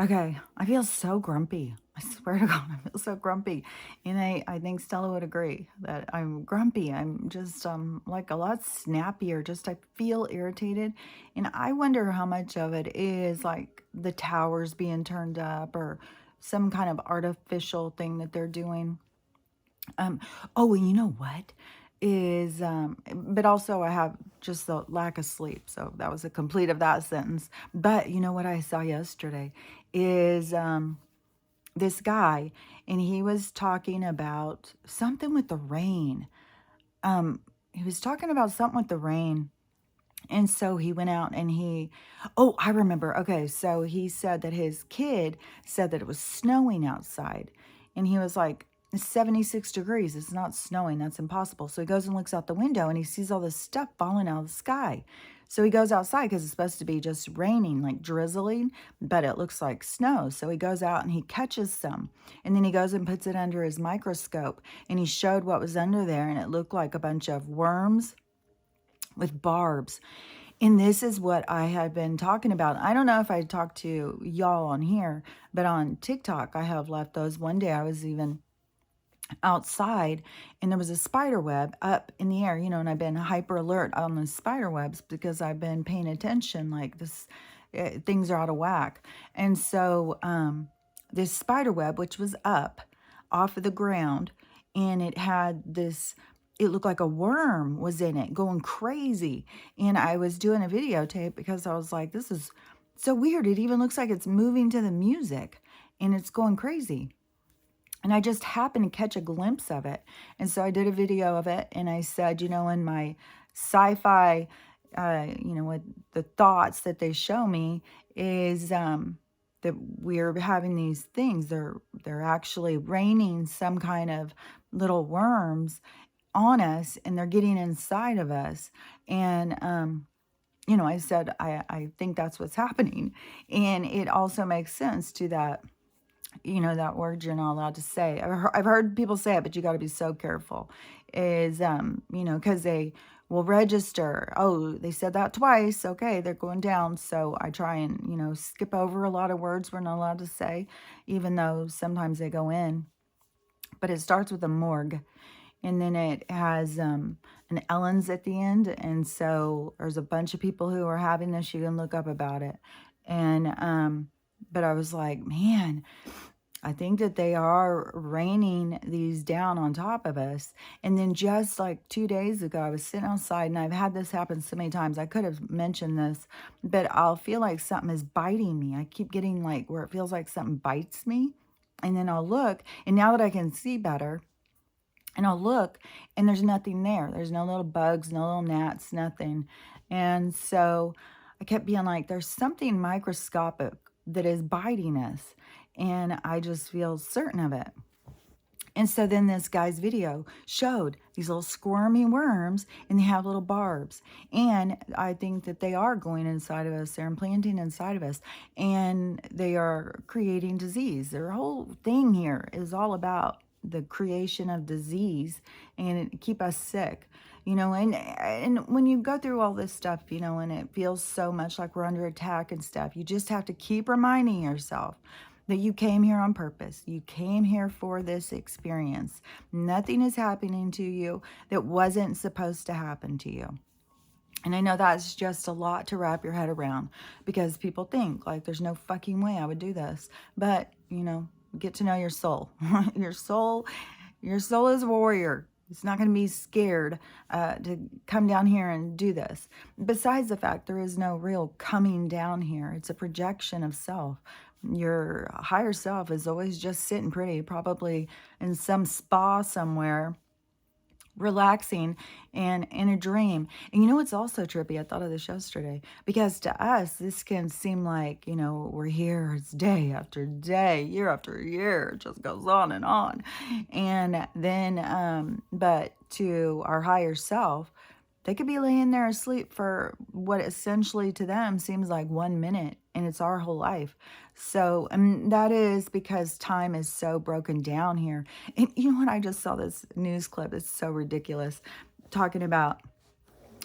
Okay, I feel so grumpy. I swear to God, I feel so grumpy. And I think Stella would agree that I'm grumpy. I'm just like a lot snappier. Just I feel irritated. And I wonder how much of it is like the towers being turned up or some kind of artificial thing that they're doing. Um, oh, and you know what is, but also I have just the lack of sleep. So that was a complete of that sentence. But you know what I saw yesterday is this guy, and he was talking about something with the rain. He was talking about something with the rain. And so he went out and oh, I remember. Okay. So he said that his kid said that it was snowing outside. And he was like, it's 76 degrees. It's not snowing. That's impossible. So he goes and looks out the window and he sees all this stuff falling out of the sky. So he goes outside because it's supposed to be just raining, like drizzling, but it looks like snow. So he goes out and he catches some. And then he goes and puts it under his microscope. And he showed what was under there. And it looked like a bunch of worms with barbs. And this is what I had been talking about. I don't know if I talked to y'all on here, but on TikTok, I have left those. One day I was even outside and there was a spider web up in the air, and I've been hyper alert on the spider webs because I've been paying attention like this, things are out of whack. And so this spider web, which was up off of the ground, and it had this, it looked like a worm was in it going crazy. And I was doing a videotape because I was like, this is so weird. It even looks like it's moving to the music and it's going crazy. And I just happened to catch a glimpse of it. And so I did a video of it. And I said, in my sci-fi, with the thoughts that they show me is that we're having these things. They're actually raining some kind of little worms on us, and they're getting inside of us. And I said, I think that's what's happening. And it also makes sense to that, that word you're not allowed to say. I've heard people say it, but you got to be so careful. Is, because they will register. Oh, they said that twice. Okay, they're going down. So I try and, skip over a lot of words we're not allowed to say, even though sometimes they go in. But it starts with a morgue. And then it has an Ellen's at the end. And so there's a bunch of people who are having this. You can look up about it. And, but I was like, man, I think that they are raining these down on top of us. And then just like 2 days ago, I was sitting outside, and I've had this happen so many times. I could have mentioned this, but I'll feel like something is biting me. I keep getting like where it feels like something bites me. And then I'll look, and now that I can see better, and I'll look, and there's nothing there. There's no little bugs, no little gnats, nothing. And so I kept being like, there's something microscopic that is biting us. And I just feel certain of it. And so then this guy's video showed these little squirmy worms, and they have little barbs. And I think that they are going inside of us. They're implanting inside of us, and they are creating disease. Their whole thing here is all about the creation of disease and keep us sick. And when you go through all this stuff, and it feels so much like we're under attack and stuff, you just have to keep reminding yourself that you came here on purpose. You came here for this experience. Nothing is happening to you that wasn't supposed to happen to you. And I know that's just a lot to wrap your head around, because people think like there's no fucking way I would do this. But, get to know your soul. Your soul is a warrior. It's not going to be scared to come down here and do this. Besides the fact there is no real coming down here. It's a projection of self. Your higher self is always just sitting pretty, probably in some spa somewhere, relaxing and in a dream. And what's also trippy? I thought of this yesterday, because to us, this can seem like, we're here, it's day after day, year after year, it just goes on and on. And then, but to our higher self, they could be laying there asleep for what essentially to them seems like 1 minute, and it's our whole life. So, and that is because time is so broken down here. And you know what? I just saw this news clip. It's so ridiculous, talking about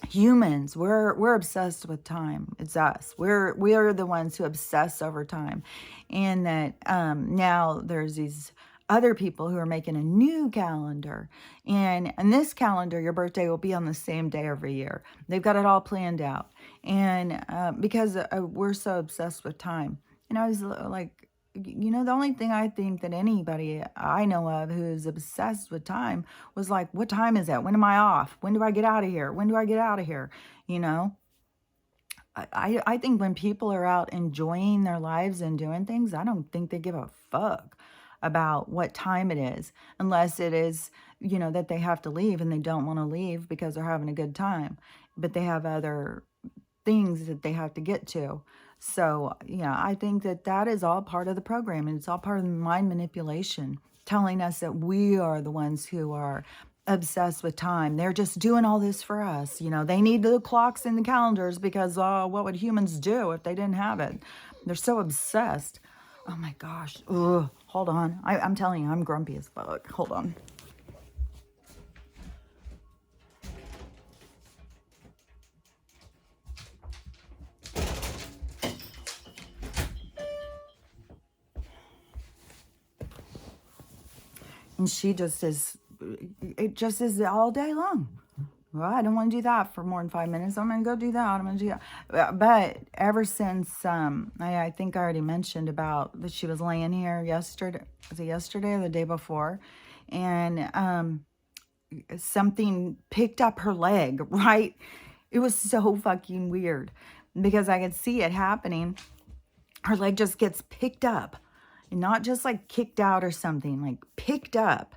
Humans, we're obsessed with time. It's us. We are the ones who obsess over time. And that now there's these other people who are making a new calendar, and in this calendar your birthday will be on the same day every year. They've got it all planned out. And because we're so obsessed with time. And I was like, the only thing I think that anybody I know of who's obsessed with time was like, what time is it? When am I off? When do I get out of here? When do I get out of here? You know, I think when people are out enjoying their lives and doing things, I don't think they give a fuck about what time it is, unless it is, that they have to leave and they don't want to leave because they're having a good time, but they have other things that they have to get to. So, yeah, I think that that is all part of the program, and it's all part of the mind manipulation, telling us that we are the ones who are obsessed with time. They're just doing all this for us. They need the clocks and the calendars because what would humans do if they didn't have it? They're so obsessed. Oh my gosh. Ugh. Hold on. I'm telling you, I'm grumpy as fuck. Hold on. And she just is, it just is all day long. Well, I don't want to do that for more than 5 minutes. I'm going to go do that. I'm going to do that. But ever since, I think I already mentioned about that she was laying here yesterday. Was it yesterday or the day before? And something picked up her leg, right? It was so fucking weird because I could see it happening. Her leg just gets picked up, and not just like kicked out or something, like picked up.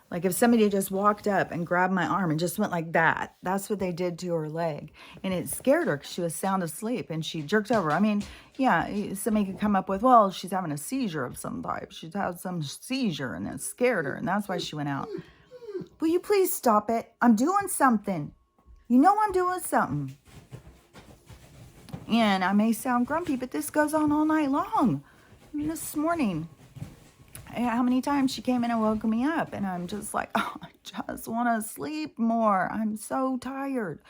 Like if somebody just walked up and grabbed my arm and just went like that. That's what they did to her leg. And it scared her because she was sound asleep and she jerked over. I mean, yeah, somebody could come up with, well, she's having a seizure of some type. She's had some seizure and it scared her. And that's why she went out. Will you please stop it? I'm doing something. I'm doing something. And I may sound grumpy, but this goes on all night long. I mean, this morning, how many times she came in and woke me up, and I'm just like, oh, I just want to sleep more. I'm so tired.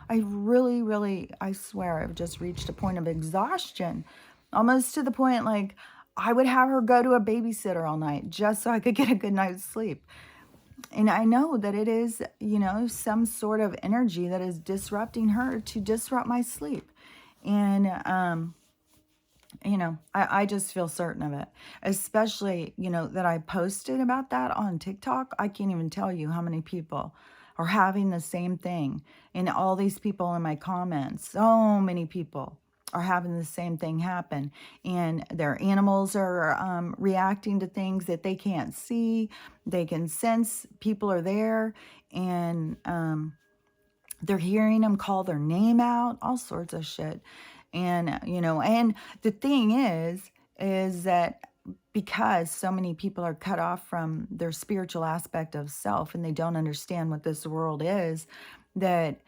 I really, really, I swear, I've just reached a point of exhaustion, almost to the point like I would have her go to a babysitter all night just so I could get a good night's sleep. And I know that it is, some sort of energy that is disrupting her to disrupt my sleep. And, I just feel certain of it, especially, that I posted about that on TikTok. I can't even tell you how many people are having the same thing. And all these people in my comments, so many people are having the same thing happen. And their animals are reacting to things that they can't see. They can sense people are there, and they're hearing them call their name out, all sorts of shit. And, and the thing is that because so many people are cut off from their spiritual aspect of self and they don't understand what this world is, that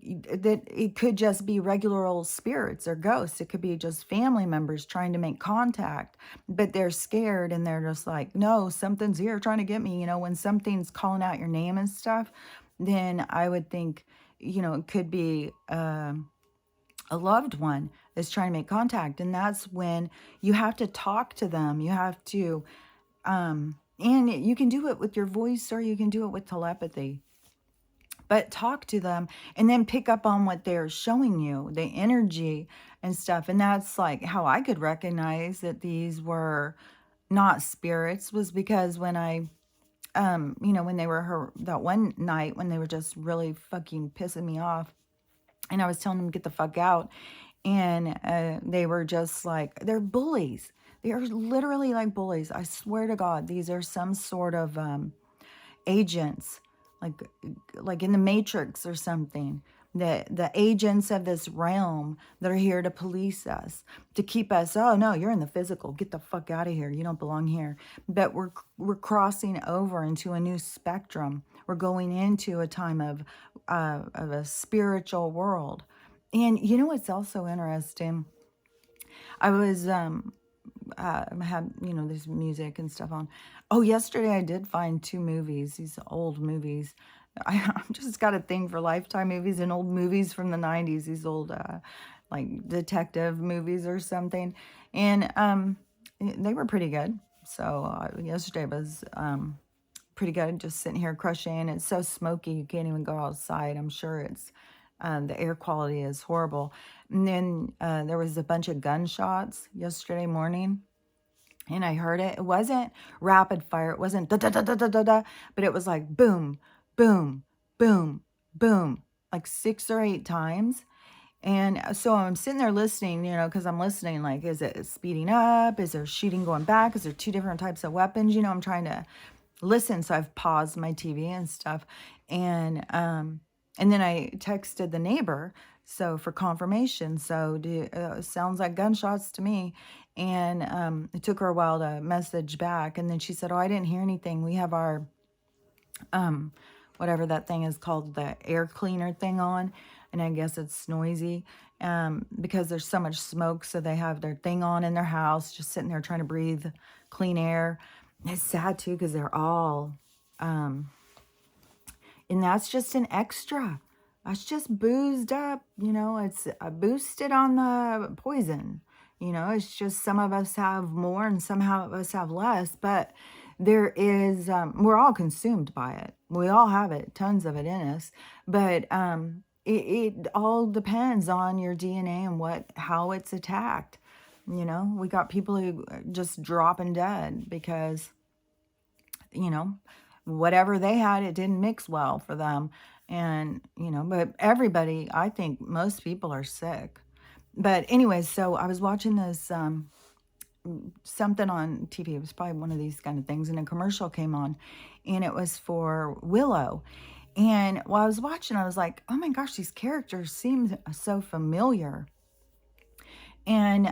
it could just be regular old spirits or ghosts. It could be just family members trying to make contact, but they're scared and they're just like, no, something's here trying to get me. When something's calling out your name and stuff, then I would think, it could be a loved one is trying to make contact. And that's when you have to talk to them. You have to, and you can do it with your voice or you can do it with telepathy. But talk to them and then pick up on what they're showing you, the energy and stuff. And that's like how I could recognize that these were not spirits, was because when I, when they were her, that one night when they were just really fucking pissing me off, and I was telling them to get the fuck out. And they were just like, they're bullies. They are literally like bullies. I swear to God, these are some sort of agents, like in the Matrix or something. The agents of this realm that are here to police us, to keep us, oh no, you're in the physical, get the fuck out of here, you don't belong here. But we're crossing over into a new spectrum. We're going into a time of a spiritual world. And what's also interesting? I was had this music and stuff on. Oh, yesterday I did find two movies, these old movies I've just got a thing for Lifetime movies and old movies from the 90s, these old like detective movies or something. And they were pretty good. So yesterday was pretty good, just sitting here crocheting. It's so smoky, you can't even go outside. I'm sure it's the air quality is horrible. And then there was a bunch of gunshots yesterday morning, and I heard it. It wasn't rapid fire. It wasn't da da da da da da da, but it was like boom, boom, boom, boom, like 6 or 8 times. And so I'm sitting there listening, because I'm listening, like, is it speeding up? Is there shooting going back? Is there two different types of weapons? I'm trying to listen. So I've paused my TV and stuff. And then I texted the neighbor, so for confirmation. So sounds like gunshots to me. And it took her a while to message back. And then she said, oh, I didn't hear anything. We have our whatever that thing is called, the air cleaner thing on, and I guess it's noisy because there's so much smoke. So they have their thing on in their house, just sitting there trying to breathe clean air. It's sad too, because they're all and that's just an extra. That's just boozed up, it's boosted on the poison. It's just some of us have more and some of us have less, but there is, we're all consumed by it. We all have it, tons of it in us, but it all depends on your DNA and how it's attacked. We got people who are just dropping dead because, whatever they had, it didn't mix well for them. And, but everybody, I think most people are sick. But anyways, so I was watching this something on TV. It was probably one of these kind of things, and a commercial came on, and it was for Willow. And while I was watching, I was like, oh my gosh, these characters seem so familiar. And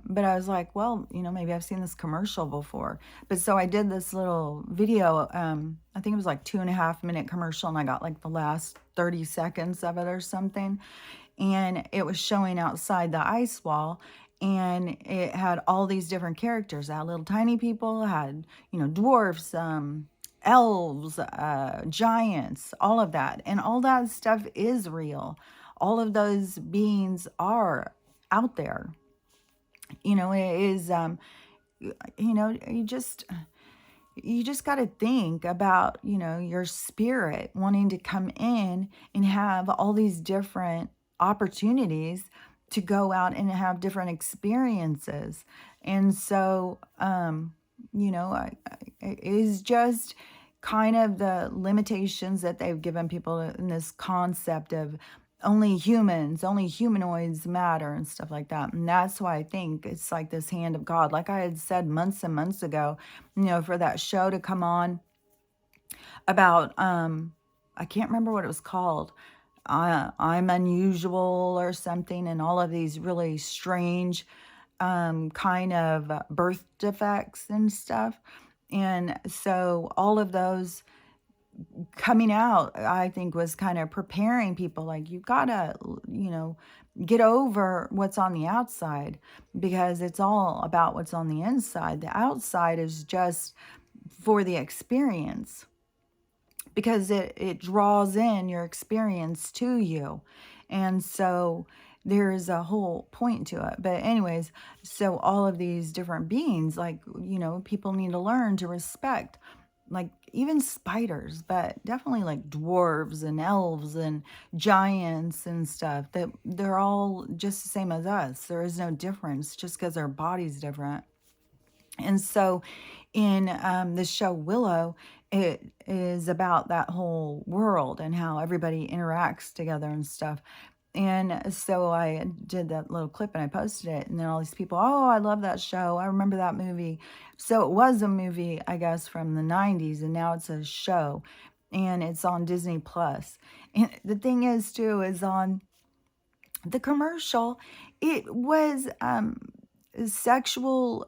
but I was like, well, maybe I've seen this commercial before. But so I did this little video. I think it was like 2.5 minute commercial, and I got like the last 30 seconds of it or something. And it was showing outside the ice wall, and it had all these different characters. It had little tiny people, it had dwarfs, elves, giants, all of that, and all that stuff is real. All of those beings are out there. It is, you just got to think about, your spirit wanting to come in and have all these different opportunities to go out and have different experiences. And so, it is just kind of the limitations that they've given people in this concept of only humans, only humanoids matter and stuff like that. And that's why I think it's like this hand of God. Like I had said months and months ago, for that show to come on about, I can't remember what it was called. I'm unusual or something, and all of these really strange kind of birth defects and stuff. And so all of those coming out, I think, was kind of preparing people, like, you gotta, get over what's on the outside, because it's all about what's on the inside. The outside is just for the experience, because it draws in your experience to you. And so there's a whole point to it. But anyways, so all of these different beings, like, people need to learn to respect, like even spiders, but definitely like dwarves and elves and giants and stuff, that they're all just the same as us. There is no difference just because our body's different. And so in the show Willow, it is about that whole world and how everybody interacts together and stuff. And so I did that little clip and I posted it, and then all these people, oh, I love that show, I remember that movie. So it was a movie, I guess, from the 90s, and now it's a show, and it's on Disney Plus. And the thing is too, is on the commercial, it was sexual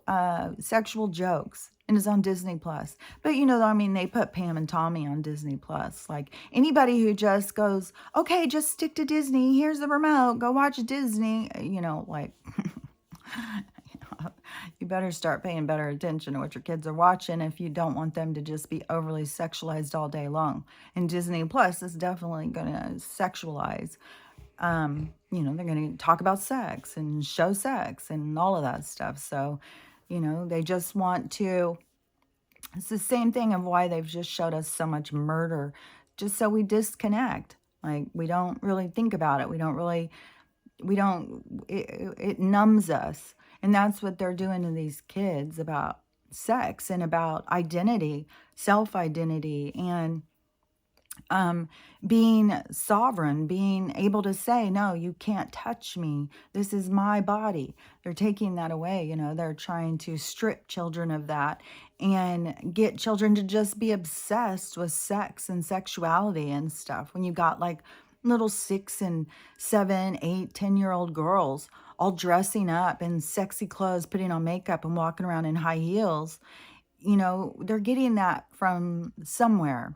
jokes, and it's on Disney Plus. But they put Pam and Tommy on Disney Plus. Like, anybody who just goes, okay, just stick to Disney, here's the remote, go watch Disney, like You better start paying better attention to what your kids are watching if you don't want them to just be overly sexualized all day long. And Disney Plus is definitely going to sexualize. They're going to talk about sex and show sex and all of that stuff. So, they just want to. It's the same thing of why they've just showed us so much murder, just so we disconnect. Like, we don't really think about it. It numbs us. And that's what they're doing to these kids about sex and about identity, self-identity, and being sovereign, being able to say, no, you can't touch me. This is my body. They're taking that away. They're trying to strip children of that and get children to just be obsessed with sex and sexuality and stuff. When you got like little 6 and 7, 8, 10-year-old girls all dressing up in sexy clothes, putting on makeup and walking around in high heels, they're getting that from somewhere.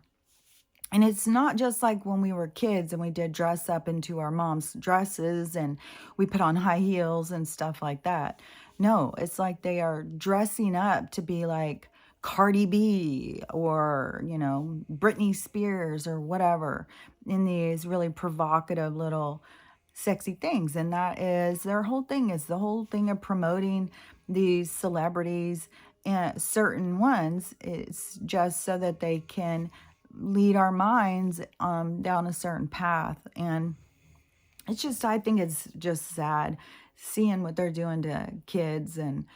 And it's not just like when we were kids and we did dress up into our mom's dresses and we put on high heels and stuff like that. No, it's like they are dressing up to be like Cardi B or, Britney Spears or whatever in these really provocative little sexy things. And that is their whole thing, is the whole thing of promoting these celebrities, and certain ones. It's just so that they can lead our minds down a certain path. And it's just, I think it's just sad seeing what they're doing to kids, and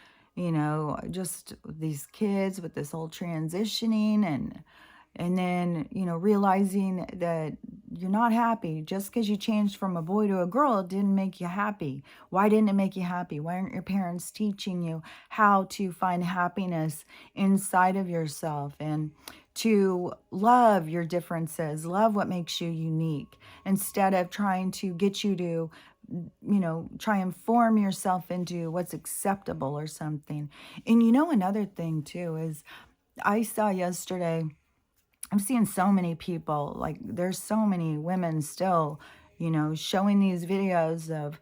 just these kids with this whole transitioning, and then realizing that you're not happy just because you changed from a boy to a girl. It didn't make you happy. Why didn't it make you happy? Why aren't your parents teaching you how to find happiness inside of yourself, and to love your differences, love what makes you unique, instead of trying to get you to try and form yourself into what's acceptable or something. And another thing too is, I saw yesterday, I'm seeing so many people, like there's so many women still, showing these videos of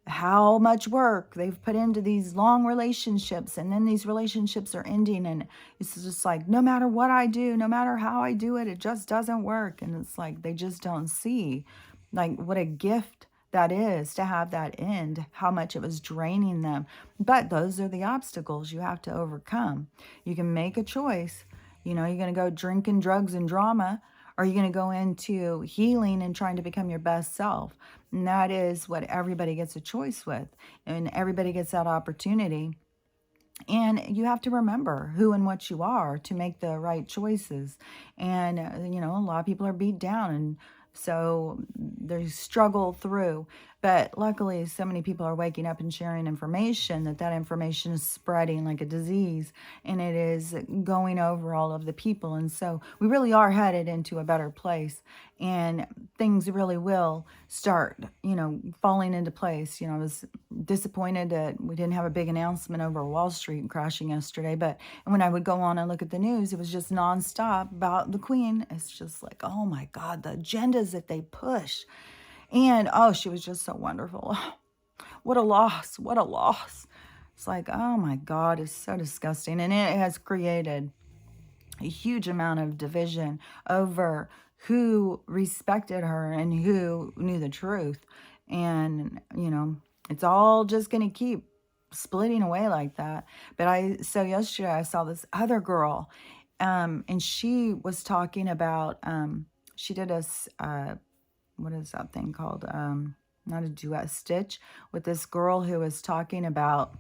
how much work they've put into these long relationships, and then these relationships are ending, and it's just like, no matter what I do, no matter how I do it, it just doesn't work. And it's like they just don't see like what a gift that is to have that end, how much it was draining them. But those are the obstacles you have to overcome. You can make a choice. You're going to go drinking, drugs, and drama, or you're going to go into healing and trying to become your best self. And that is what everybody gets a choice with. And everybody gets that opportunity. And you have to remember who and what you are to make the right choices. And, a lot of people are beat down, and so they struggle through. But luckily, so many people are waking up and sharing information that information is spreading like a disease, and it is going over all of the people. And so we really are headed into a better place, and things really will start, falling into place. I was disappointed that we didn't have a big announcement over Wall Street crashing yesterday, but when I would go on and look at the news, it was just nonstop about the Queen. It's just like, oh my God, the agendas that they push. And she was just so wonderful. What a loss. What a loss. It's like, oh my God, it's so disgusting. And it has created a huge amount of division over who respected her and who knew the truth. And, it's all just going to keep splitting away like that. But so yesterday I saw this other girl, and she was talking about, she did what is that thing called? Not a duet, stitch, with this girl who was talking about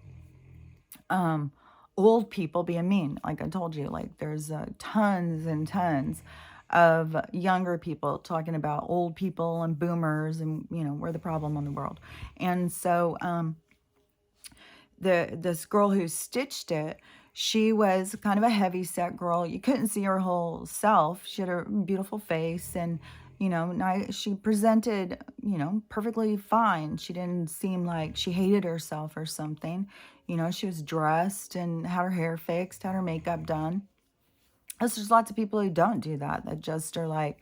old people being mean. Like I told you, like there's tons and tons of younger people talking about old people and boomers, and we're the problem in the world. And so this girl who stitched it, she was kind of a heavy set girl. You couldn't see her whole self. She had a beautiful face, and she presented, perfectly fine. She didn't seem like she hated herself or something. She was dressed and had her hair fixed, had her makeup done. There's lots of people who don't do that, that just are like,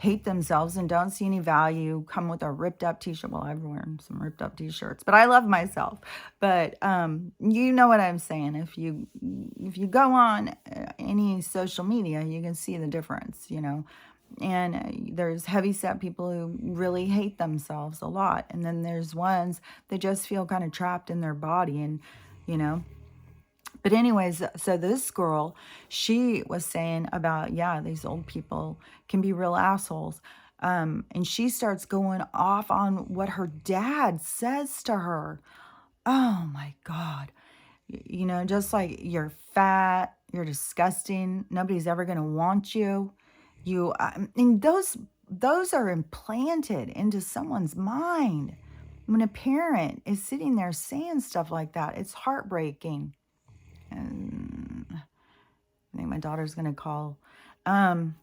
hate themselves and don't see any value, come with a ripped up t-shirt. Well, I've worn some ripped up t-shirts, but I love myself. But you know what I'm saying. If you go on any social media, you can see the difference, and there's heavy set people who really hate themselves a lot, and then there's ones that just feel kind of trapped in their body, and you know but anyways, so this girl, she was saying about, yeah, these old people can be real assholes. And she starts going off on what her dad says to her. Oh my God. Just like, you're fat, you're disgusting, nobody's ever going to want you. And those are implanted into someone's mind. When a parent is sitting there saying stuff like that, it's heartbreaking. And I think my daughter's going to call. Um,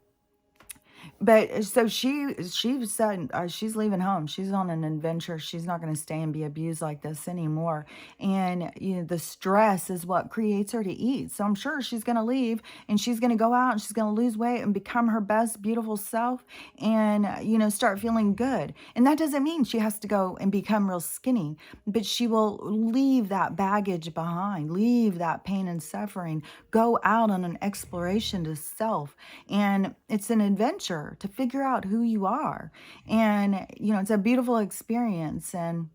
but so she said she's leaving home. She's on an adventure. She's not going to stay and be abused like this anymore. And the stress is what creates her to eat. So I'm sure she's going to leave, and she's going to go out, and she's going to lose weight and become her best beautiful self, and start feeling good. And that doesn't mean she has to go and become real skinny, but she will leave that baggage behind, leave that pain and suffering, go out on an exploration to self. And it's an adventure to figure out who you are. And, it's a beautiful experience, and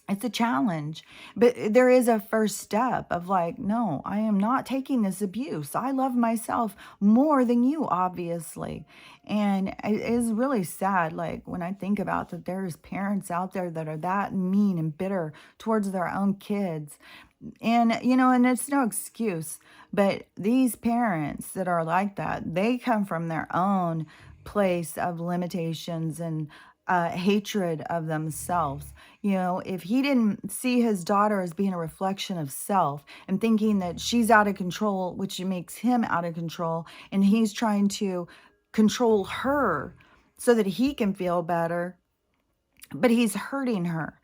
it's a challenge, but there is a first step of like, no, I am not taking this abuse. I love myself more than you, obviously. And it is really sad, like, when I think about that, there's parents out there that are that mean and bitter towards their own kids. And, and it's no excuse, but these parents that are like that, they come from their own place of limitations and hatred of themselves. If he didn't see his daughter as being a reflection of self and thinking that she's out of control, which makes him out of control, and he's trying to control her so that he can feel better, but he's hurting her.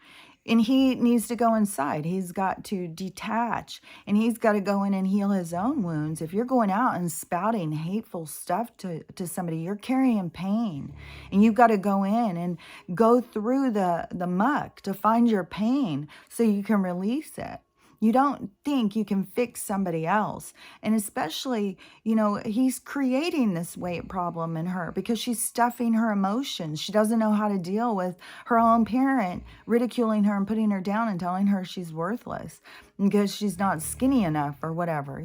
And he needs to go inside. He's got to detach, and he's got to go in and heal his own wounds. If you're going out and spouting hateful stuff to somebody, you're carrying pain, and you've got to go in and go through the muck to find your pain so you can release it. You don't think you can fix somebody else. And especially, he's creating this weight problem in her because she's stuffing her emotions. She doesn't know how to deal with her own parent ridiculing her and putting her down and telling her she's worthless because she's not skinny enough or whatever.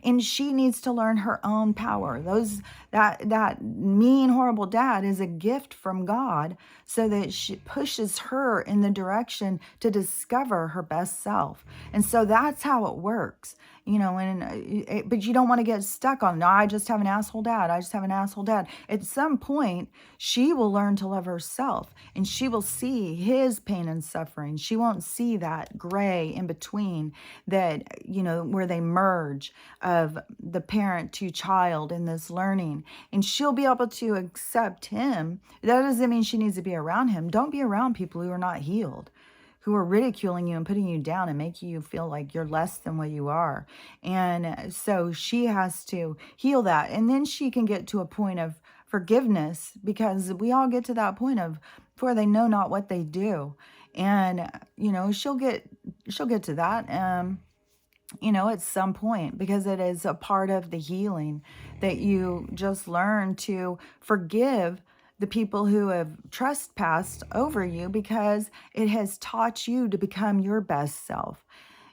And she needs to learn her own power. That mean, horrible dad is a gift from God, so that she pushes her in the direction to discover her best self. And so that's how it works. But you don't want to get stuck on, no, I just have an asshole dad. I just have an asshole dad. At some point, she will learn to love herself, and she will see his pain and suffering. She won't see that gray in between that, where they merge of the parent to child in this learning. And she'll be able to accept him. That doesn't mean she needs to be around him. Don't be around people who are not healed, who are ridiculing you and putting you down and making you feel like you're less than what you are. And so she has to heal that. And then she can get to a point of forgiveness, because we all get to that point of, for they know not what they do. And, she'll get to that. At some point, because it is a part of the healing that you just learn to forgive the people who have trespassed over you, because it has taught you to become your best self.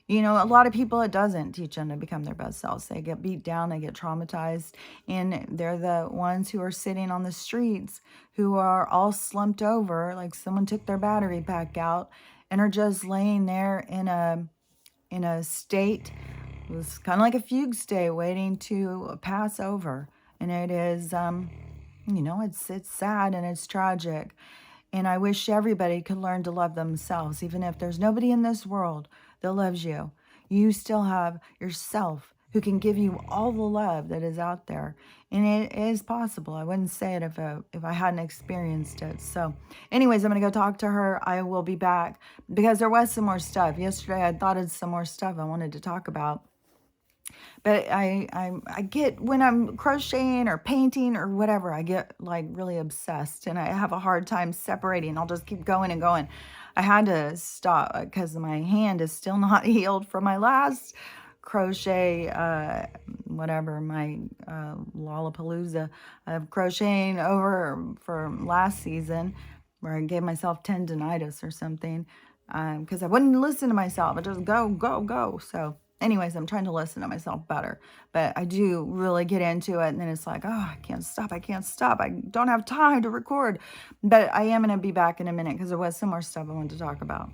A lot of people, it doesn't teach them to become their best selves. They get beat down, they get traumatized, and they're the ones who are sitting on the streets, who are all slumped over, like someone took their battery pack out, and are just laying there in a state. It was kind of like a fugue state, waiting to pass over. And it is, it's sad and it's tragic. And I wish everybody could learn to love themselves. Even if there's nobody in this world that loves you, you still have yourself who can give you all the love that is out there. And it is possible. I wouldn't say it if I hadn't experienced it. So anyways, I'm going to go talk to her. I will be back because there was some more stuff. Yesterday I thought of some more stuff I wanted to talk about. But I get, when I'm crocheting or painting or whatever, I get like really obsessed and I have a hard time separating. I'll just keep going and going. I had to stop because my hand is still not healed from my last crochet, whatever, my Lollapalooza of crocheting over for last season, where I gave myself tendonitis or something, because I wouldn't listen to myself. I just go, go, go. So anyways, I'm trying to listen to myself better, but I do really get into it. And then it's like, oh, I can't stop. I can't stop. I don't have time to record, but I am going to be back in a minute because there was some more stuff I wanted to talk about.